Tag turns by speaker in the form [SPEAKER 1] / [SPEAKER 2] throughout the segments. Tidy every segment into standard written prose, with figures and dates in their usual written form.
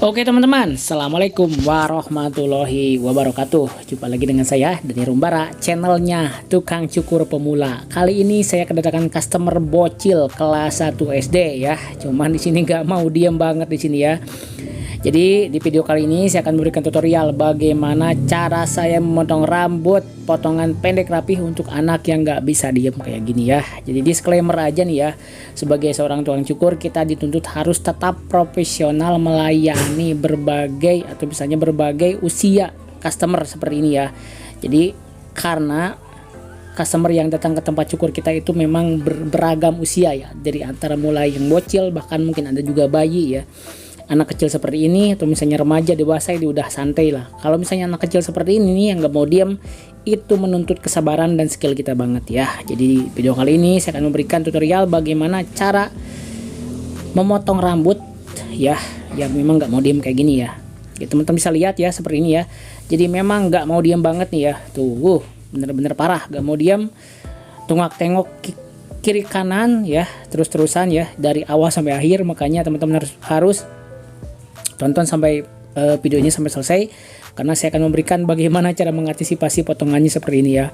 [SPEAKER 1] Oke teman-teman, Assalamualaikum warahmatullahi wabarakatuh. Jumpa lagi dengan saya Dani Rumbara, channelnya Tukang Cukur Pemula. Kali ini saya kedatangan customer bocil kelas 1 SD ya. Cuman di sini nggak mau diem banget di sini ya. Jadi di video kali ini saya akan memberikan tutorial bagaimana cara saya memotong rambut potongan pendek rapih untuk anak yang nggak bisa diem kayak gini ya. Jadi disclaimer aja nih ya, sebagai seorang tukang cukur kita dituntut harus tetap profesional melayani berbagai atau misalnya berbagai usia customer seperti ini ya. Jadi karena customer yang datang ke tempat cukur kita itu memang beragam usia ya, dari antara mulai yang bocil bahkan mungkin ada juga bayi ya. Anak kecil seperti ini atau misalnya remaja dewasa ini udah santai lah. Kalau misalnya anak kecil seperti ini nih yang nggak mau diam, itu menuntut kesabaran dan skill kita banget ya. Jadi di video kali ini saya akan memberikan tutorial bagaimana cara memotong rambut ya yang memang nggak mau diam kayak gini ya. Teman-teman bisa lihat ya seperti ini ya. Jadi memang nggak mau diam banget nih ya. Tuh bener-bener parah, nggak mau diam. Tungak tengok kiri kanan ya, terus-terusan ya dari awal sampai akhir. Makanya teman-teman harus tonton sampai videonya sampai selesai, karena saya akan memberikan bagaimana cara mengantisipasi potongannya seperti ini ya.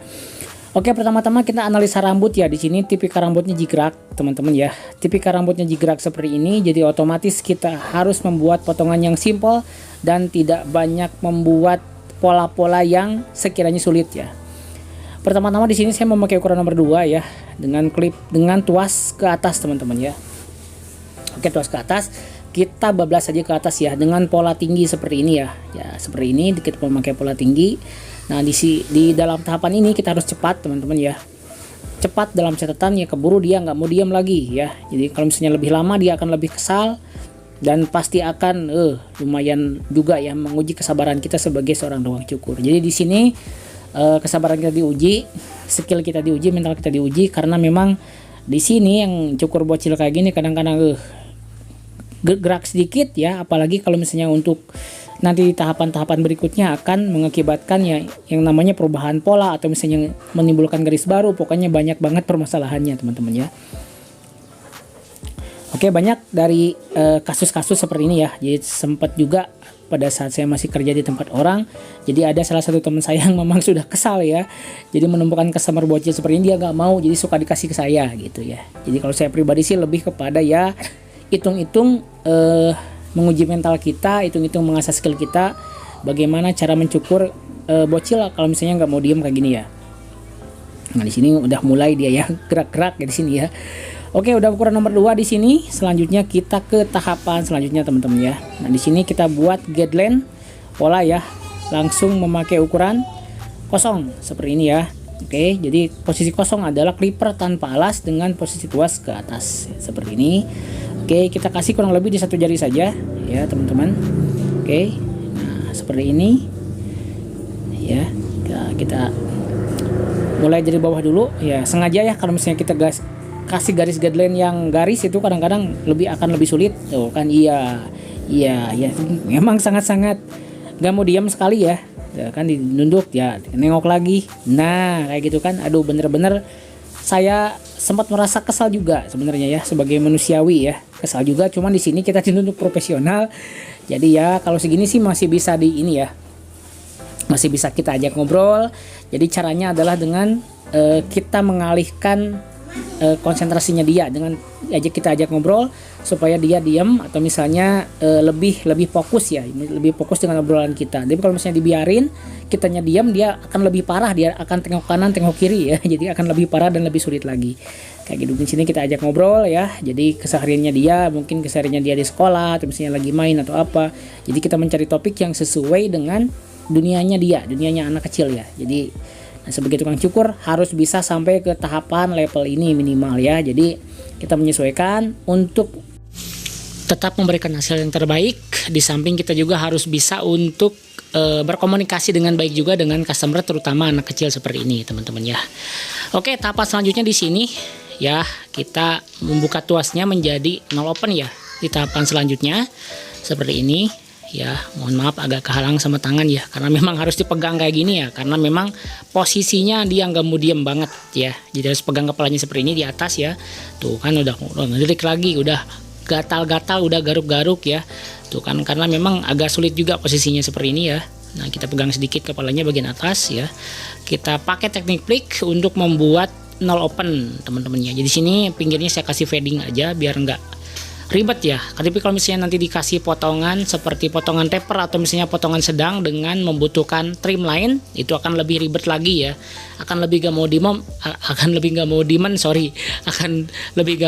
[SPEAKER 1] Oke, pertama-tama kita analisa rambut ya. Di sini tipikal rambutnya jigrak, teman-teman ya. Tipikal rambutnya jigrak seperti ini, jadi otomatis kita harus membuat potongan yang simple dan tidak banyak membuat pola-pola yang sekiranya sulit ya. Pertama-tama di sini saya memakai ukuran nomor 2 ya, dengan klip dengan tuas ke atas teman-teman ya. Oke, tuas ke atas. Kita bablas saja ke atas ya dengan pola tinggi seperti ini ya. Ya seperti ini kita memakai pola tinggi. Nah di dalam tahapan ini kita harus cepat teman-teman ya. Cepat dalam catatan ya, keburu dia nggak mau diam lagi ya. Jadi kalau misalnya lebih lama dia akan lebih kesal dan pasti akan lumayan juga ya menguji kesabaran kita sebagai seorang tukang cukur. Jadi di sini kesabaran kita diuji, skill kita diuji, mental kita diuji, karena memang di sini yang cukur bocil kayak gini kadang-kadang gerak sedikit ya, apalagi kalau misalnya untuk nanti tahapan-tahapan berikutnya akan mengakibatkan ya yang namanya perubahan pola atau misalnya menimbulkan garis baru. Pokoknya banyak banget permasalahannya teman-teman ya. Oke, banyak dari kasus-kasus seperti ini ya. Jadi sempat juga pada saat saya masih kerja di tempat orang, jadi ada salah satu teman saya yang memang sudah kesal ya, jadi menemukan customer bocil seperti ini dia nggak mau, jadi suka dikasih ke saya gitu ya. Jadi kalau saya pribadi sih lebih kepada ya hitung-hitung menguji mental kita, hitung-hitung mengasah skill kita, bagaimana cara mencukur bocil kalau misalnya nggak mau diem kayak gini ya. Nah di sini udah mulai dia ya gerak-gerak ya di sini ya. Oke, udah ukuran nomor 2 di sini. Selanjutnya kita ke tahapan selanjutnya teman-teman ya. Nah di sini kita buat guideline pola ya, langsung memakai ukuran kosong seperti ini ya. Oke, jadi posisi kosong adalah clipper tanpa alas dengan posisi tuas ke atas seperti ini. Oke, kita kasih kurang lebih di 1 jari saja ya teman-teman. Oke, nah seperti ini ya. Kita mulai dari bawah dulu ya, sengaja ya kalau misalnya kita kasih garis guideline yang garis itu kadang-kadang akan lebih sulit tuh kan. Iya memang sangat-sangat gak mau diam sekali ya, kan dinunduk ya, nengok lagi, nah kayak gitu kan. Aduh, bener-bener saya sempat merasa kesal juga sebenarnya ya, sebagai manusiawi ya, kesal juga. Cuman di sini kita dituntut profesional, jadi ya kalau segini sih masih bisa di ini ya, masih bisa kita ajak ngobrol. Jadi caranya adalah dengan kita mengalihkan konsentrasinya dia dengan kita ajak ngobrol supaya dia diam, atau misalnya lebih fokus ya, lebih fokus dengan obrolan kita. Tapi kalau misalnya dibiarin kitanya diam, dia akan lebih parah, dia akan tengok kanan tengok kiri ya, jadi akan lebih parah dan lebih sulit lagi kayak gitu. Di sini kita ajak ngobrol ya, jadi kesehariannya dia, mungkin kesehariannya dia di sekolah atau misalnya lagi main atau apa. Jadi kita mencari topik yang sesuai dengan dunianya dia, dunianya anak kecil ya. Jadi sebagai tukang cukur harus bisa sampai ke tahapan level ini minimal ya. Jadi kita menyesuaikan untuk tetap memberikan hasil yang terbaik. Di samping kita juga harus bisa untuk berkomunikasi dengan baik juga dengan customer, terutama anak kecil seperti ini teman-teman ya. Oke, tahapan selanjutnya di sini ya, kita membuka tuasnya menjadi 0 open ya. Di tahapan selanjutnya seperti ini ya, mohon maaf agak kehalang sama tangan ya, karena memang harus dipegang kayak gini ya, karena memang posisinya dia nggak mau diem banget ya. Jadi harus pegang kepalanya seperti ini di atas ya, tuh kan udah ngelirik lagi, udah gatal-gatal, udah garuk-garuk ya. Tuh kan, karena memang agak sulit juga posisinya seperti ini ya. Nah, kita pegang sedikit kepalanya bagian atas ya. Kita pakai teknik flick untuk membuat nol open teman-temannya. Jadi sini pinggirnya saya kasih fading aja biar nggak ribet ya. Tapi kalau misalnya nanti dikasih potongan seperti potongan taper atau misalnya potongan sedang dengan membutuhkan trim lain, itu akan lebih ribet lagi ya. Akan lebih gak mau diem, akan lebih gak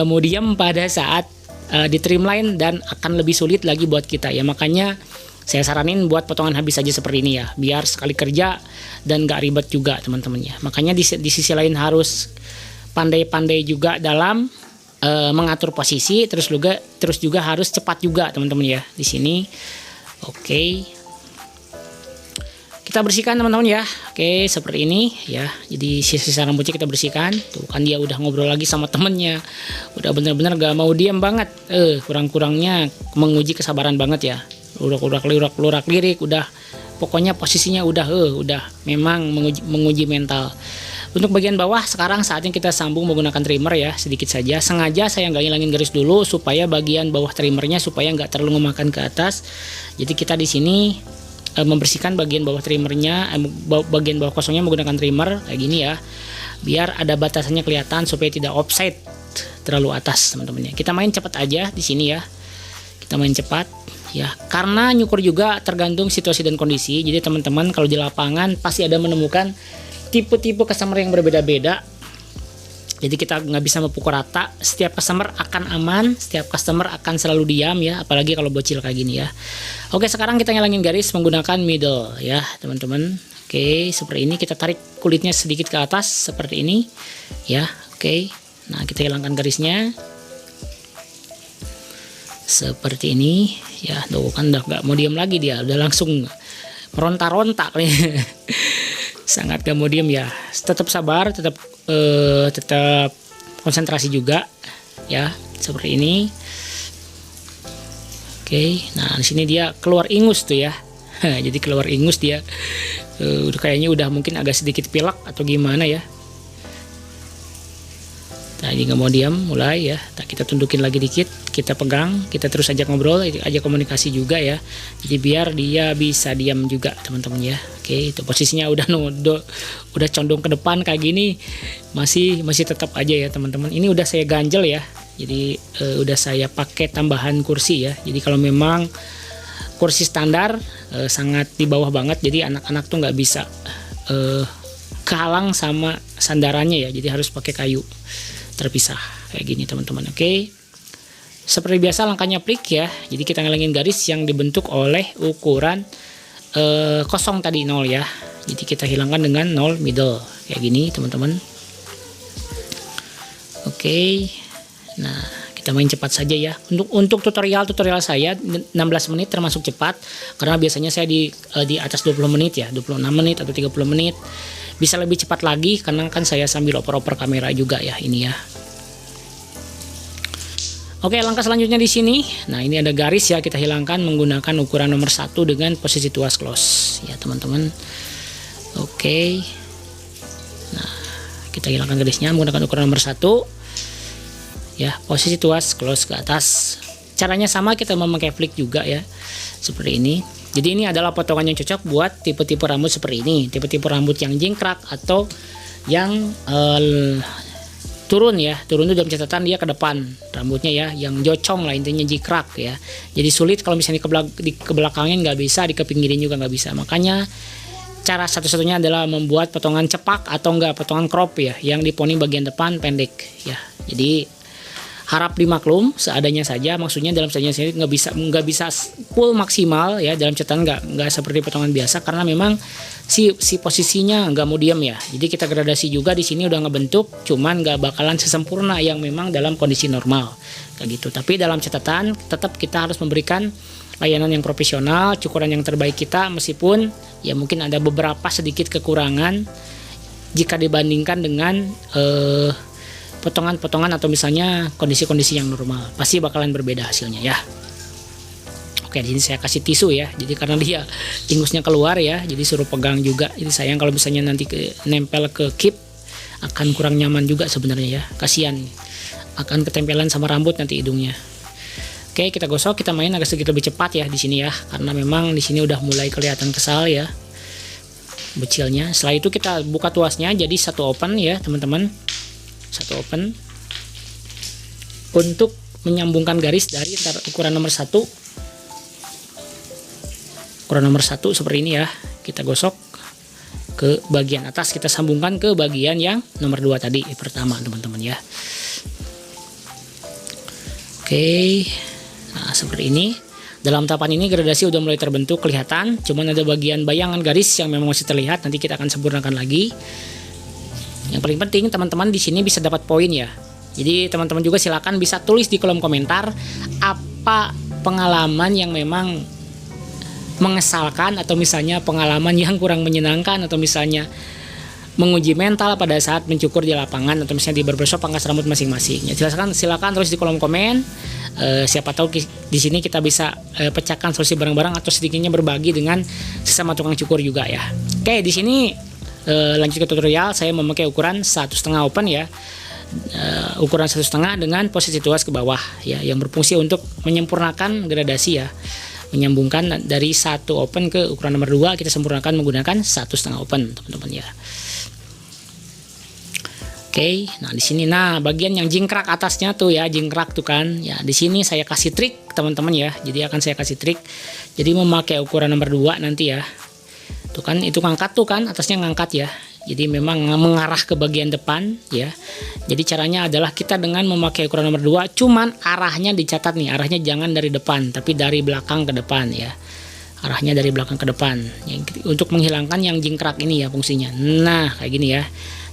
[SPEAKER 1] mau diem pada saat di trim line, dan akan lebih sulit lagi buat kita ya. Makanya saya saranin buat potongan habis aja seperti ini ya, biar sekali kerja dan gak ribet juga teman-teman ya. Makanya di sisi lain harus pandai-pandai juga dalam mengatur posisi, terus juga harus cepat juga teman-teman ya di sini. Oke. Kita bersihkan teman-teman ya. Oke, seperti ini ya. Jadi sisa rambutnya kita bersihkan. Tuh kan dia udah ngobrol lagi sama temennya. Udah bener-bener gak mau diam banget. Kurang-kurangnya menguji kesabaran banget ya. Lurak lirik, udah pokoknya posisinya udah memang menguji mental. Untuk bagian bawah sekarang saatnya kita sambung menggunakan trimmer ya, sedikit saja. Sengaja saya nggak ngilangin garis dulu supaya bagian bawah trimmernya supaya nggak terlalu memakan ke atas. Jadi kita di sini membersihkan bagian bawah trimmernya, bagian bawah kosongnya menggunakan trimmer kayak gini ya, biar ada batasannya kelihatan supaya tidak offside terlalu atas teman-teman ya. Kita main cepat aja di sini ya. Kita main cepat ya, karena nyukur juga tergantung situasi dan kondisi. Jadi teman-teman kalau di lapangan pasti ada menemukan tipe-tipe customer yang berbeda-beda. Jadi kita nggak bisa memukul rata. Setiap customer akan aman, setiap customer akan selalu diam ya, apalagi kalau bocil kayak gini ya. Oke, sekarang kita ngilangin garis menggunakan middle ya teman-teman. Oke, seperti ini kita tarik kulitnya sedikit ke atas seperti ini ya. Oke, nah kita hilangkan garisnya seperti ini ya. Tuh kan udah nggak mau diam lagi, dia udah langsung meronta-ronta sangat gak mau diem ya. Tetap sabar, tetap konsentrasi juga ya, seperti ini. Oke, nah di sini dia keluar ingus tuh ya. Jadi keluar ingus dia, udah kayaknya udah mungkin agak sedikit pilek atau gimana ya. Nah, ini nggak mau diam mulai ya. Nah, kita tundukin lagi dikit, kita pegang, kita terus ajak ngobrol, ajak komunikasi juga ya. Jadi biar dia bisa diam juga teman-teman ya. Oke, itu posisinya udah condong ke depan kayak gini, masih tetap aja ya teman-teman. Ini udah saya ganjel ya. Jadi udah saya pakai tambahan kursi ya. Jadi kalau memang kursi standar sangat di bawah banget, jadi anak-anak tuh nggak bisa kehalang sama sandarannya ya. Jadi harus pakai kayu terpisah kayak gini teman-teman. Oke, seperti biasa langkahnya flick ya. Jadi kita ngelangin garis yang dibentuk oleh ukuran kosong tadi 0 ya. Jadi kita hilangkan dengan 0 middle kayak gini teman-teman. Oke, nah kita main cepat saja ya. Untuk tutorial saya 16 menit termasuk cepat, karena biasanya saya di atas 20 menit ya, 26 menit atau 30 menit. Bisa lebih cepat lagi karena kan saya sambil oper-oper kamera juga ya ini ya. Oke, langkah selanjutnya di sini. Nah, ini ada garis ya, kita hilangkan menggunakan ukuran nomor 1 dengan posisi tuas close ya teman-teman. Oke. Nah, kita hilangkan garisnya menggunakan ukuran nomor 1 ya, posisi tuas close ke atas. Caranya sama, kita memakai flick juga ya, seperti ini. Jadi ini adalah potongan yang cocok buat tipe-tipe rambut seperti ini, tipe-tipe rambut yang jingkrak atau yang turun ya. Turun itu dalam catatan dia ke depan rambutnya ya, yang jocong lah intinya, jikrak ya. Jadi sulit kalau misalnya di kebelakangin nggak bisa, di kepinggirin juga nggak bisa. Makanya cara satu-satunya adalah membuat potongan cepak atau enggak potongan crop ya, yang di poni bagian depan pendek ya. Jadi harap dimaklum seadanya saja, maksudnya dalam seadanya sendiri nggak bisa full maksimal ya, dalam catatan nggak seperti potongan biasa, karena memang si posisinya nggak mau diam ya. Jadi kita gradasi juga di sini udah ngebentuk, cuman nggak bakalan sesempurna yang memang dalam kondisi normal kayak gitu. Tapi dalam catatan tetap kita harus memberikan layanan yang profesional, cukuran yang terbaik kita, meskipun ya mungkin ada beberapa sedikit kekurangan jika dibandingkan dengan potongan-potongan atau misalnya kondisi-kondisi yang normal, pasti bakalan berbeda hasilnya ya. Oke, di sini saya kasih tisu ya. Jadi karena dia ingusnya keluar ya, jadi suruh pegang juga. Jadi sayang kalau misalnya nanti nempel ke clip, akan kurang nyaman juga sebenarnya ya. Kasihan akan ketempelan sama rambut nanti hidungnya. Oke, kita gosok, kita main agak sedikit lebih cepat ya di sini ya, karena memang di sini udah mulai kelihatan kesal ya bocilnya. Setelah itu kita buka tuasnya jadi satu open ya teman-teman, satu open untuk menyambungkan garis dari ukuran nomor 1, ukuran nomor 1 seperti ini ya. Kita gosok ke bagian atas, kita sambungkan ke bagian yang nomor 2 tadi pertama teman-teman ya. Oke, nah seperti ini. Dalam tahapan ini gradasi udah mulai terbentuk kelihatan, cuman ada bagian bayangan garis yang memang masih terlihat, nanti kita akan sempurnakan lagi. Yang paling penting teman-teman di sini bisa dapat poin ya. Jadi teman-teman juga silakan bisa tulis di kolom komentar apa pengalaman yang memang mengesalkan, atau misalnya pengalaman yang kurang menyenangkan, atau misalnya menguji mental pada saat mencukur di lapangan, atau misalnya di barbershop pangkas rambut masing-masing. Ya, silakan tulis di kolom komen. Siapa tahu di sini kita bisa pecahkan solusi bareng-bareng, atau sedikitnya berbagi dengan sesama tukang cukur juga ya. Oke, di sini lanjut ke tutorial. Saya memakai ukuran 1,5 open ya. Ukuran 1,5 dengan posisi tuas ke bawah ya, yang berfungsi untuk menyempurnakan gradasi ya. Menyambungkan dari 1 open ke ukuran nomor 2, kita sempurnakan menggunakan 1,5 open teman-teman ya. Oke, nah di sini bagian yang jingkrak atasnya tuh ya, jingkrak tuh kan. Ya, di sini saya kasih trik teman-teman ya. Jadi akan saya kasih trik. Jadi memakai ukuran nomor 2 nanti ya. Tuh kan, itu ngangkat tuh kan, atasnya ngangkat ya. Jadi memang mengarah ke bagian depan ya. Jadi caranya adalah kita dengan memakai ukuran nomor 2, cuman arahnya dicatat nih, arahnya jangan dari depan, tapi dari belakang ke depan ya. Arahnya dari belakang ke depan. Untuk menghilangkan yang jingkrak ini ya fungsinya. Nah, kayak gini ya.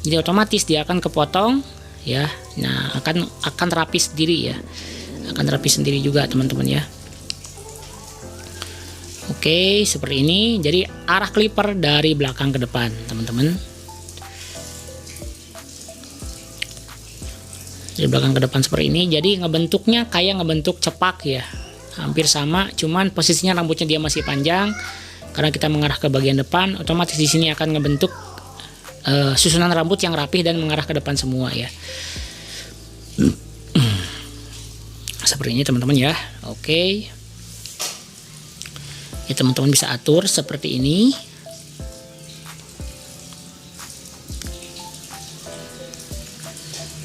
[SPEAKER 1] Jadi otomatis dia akan kepotong ya. Nah, akan rapi sendiri ya. Akan rapi sendiri juga teman-teman ya. Oke, seperti ini. Jadi arah clipper dari belakang ke depan, teman-teman. Dari belakang ke depan seperti ini. Jadi ngebentuknya kayak ngebentuk cepak ya. Hampir sama, cuman posisinya rambutnya dia masih panjang. Karena kita mengarah ke bagian depan, otomatis di sini akan ngebentuk susunan rambut yang rapih dan mengarah ke depan semua ya. Seperti ini teman-teman ya. Oke. Ya, teman-teman bisa atur seperti ini.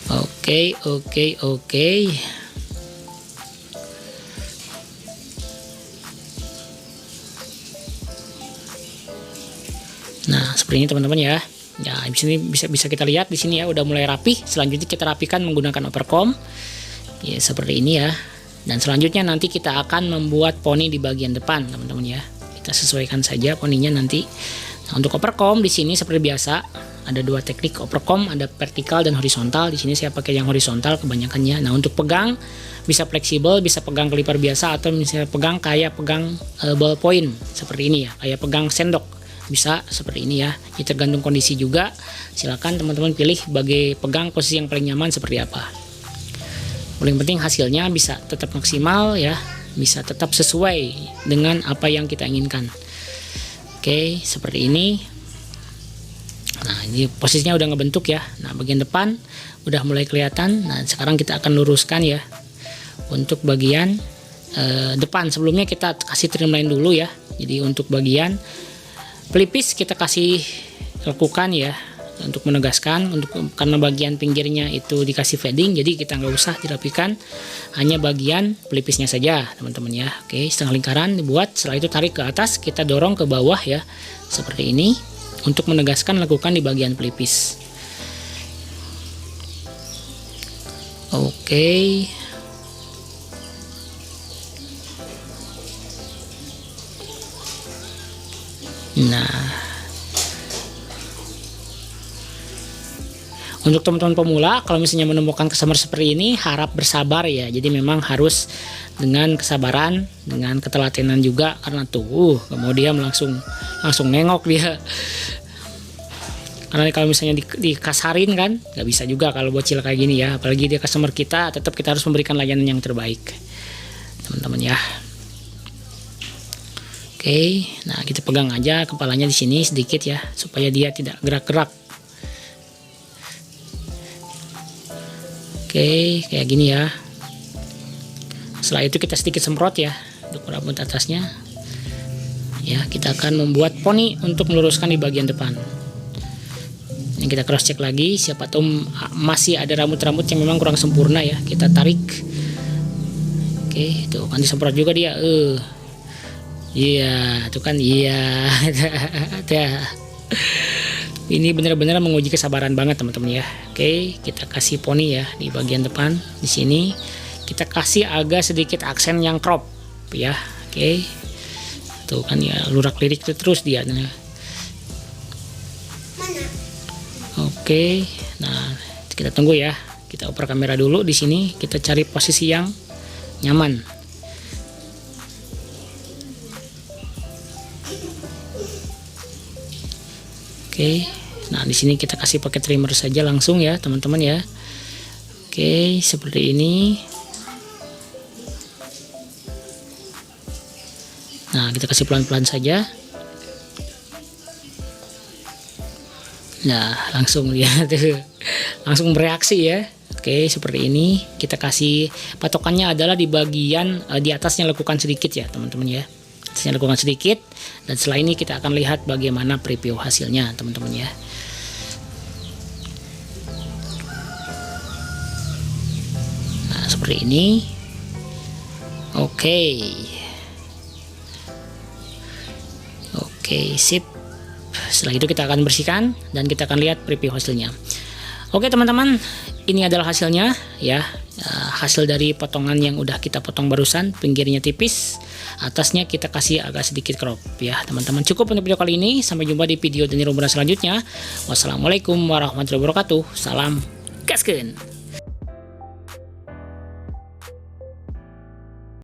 [SPEAKER 1] Oke. Nah, seperti ini teman-teman ya. Ya, di sini bisa kita lihat di sini ya udah mulai rapi. Selanjutnya kita rapikan menggunakan overcomb. Ya, seperti ini ya. Dan selanjutnya nanti kita akan membuat poni di bagian depan, teman-teman ya. Kita sesuaikan saja poninya nanti. Nah, untuk overcomb di sini seperti biasa ada 2 teknik overcomb, ada vertikal dan horizontal. Di sini saya pakai yang horizontal kebanyakannya. Nah, untuk pegang bisa fleksibel, bisa pegang clipper biasa, atau misalnya pegang kayak pegang ballpoint seperti ini ya, kayak pegang sendok. Bisa seperti ini ya. Ini tergantung kondisi juga. Silakan teman-teman pilih bagi pegang posisi yang paling nyaman seperti apa. Paling penting hasilnya bisa tetap maksimal ya, bisa tetap sesuai dengan apa yang kita inginkan. Oke, seperti ini. Nah, ini posisinya udah ngebentuk ya. Nah, bagian depan udah mulai kelihatan. Nah, sekarang kita akan luruskan ya. Untuk bagian depan, sebelumnya kita kasih trimline dulu ya. Jadi untuk bagian pelipis kita kasih lekukan ya, untuk menegaskan, karena bagian pinggirnya itu dikasih fading, jadi kita nggak usah dirapikan, hanya bagian pelipisnya saja teman-teman ya. Oke, setengah lingkaran dibuat, setelah itu tarik ke atas, kita dorong ke bawah ya, seperti ini, untuk menegaskan lekukan di bagian pelipis. Oke. Nah, untuk teman-teman pemula, kalau misalnya menemukan customer seperti ini, harap bersabar ya. Jadi memang harus dengan kesabaran, dengan ketelatenan juga, karena tuh kemudian langsung nengok dia. Karena kalau misalnya dikasarin kan, nggak bisa juga kalau bocil kayak gini ya. Apalagi dia customer kita, tetap kita harus memberikan layanan yang terbaik, teman-teman ya. Oke, nah kita pegang aja kepalanya di sini sedikit ya, supaya dia tidak gerak-gerak. Oke, kayak gini ya. Setelah itu kita sedikit semprot ya untuk rambut atasnya. Ya, kita akan membuat poni untuk meluruskan di bagian depan. Yang kita cross check lagi, siapa tahu masih ada rambut-rambut yang memang kurang sempurna ya, kita tarik. Oke, tuh kan disemprot juga dia. Iya, tuh kan iya. Ini benar-benar menguji kesabaran banget teman-teman ya. Oke, kita kasih poni ya di bagian depan. Di sini kita kasih agak sedikit aksen yang crop ya. Oke. Tuh kan ya, lurak-lirik itu terus dia. Oke. Nah, kita tunggu ya. Kita oper kamera dulu di sini, kita cari posisi yang nyaman. Oke. Nah, di sini kita kasih pakai trimmer saja langsung ya, teman-teman ya. Oke, seperti ini. Nah, kita kasih pelan-pelan saja. Nah, langsung lihat tuh. Langsung bereaksi ya. Oke, seperti ini. Kita kasih patokannya adalah di bagian di atasnya lekukan sedikit ya, teman-teman ya. Atasnya lekukan sedikit, dan setelah ini kita akan lihat bagaimana preview hasilnya, teman-teman ya. Nah, seperti ini. Oke, sip. Setelah itu kita akan bersihkan dan kita akan lihat preview hasilnya. Oke teman-teman, ini adalah hasilnya ya. Hasil dari potongan yang udah kita potong barusan, pinggirnya tipis, atasnya kita kasih agak sedikit crop ya teman-teman. Cukup untuk video kali ini, sampai jumpa di video dan rumah selanjutnya. Wassalamualaikum warahmatullahi wabarakatuh. Salam gaskeun.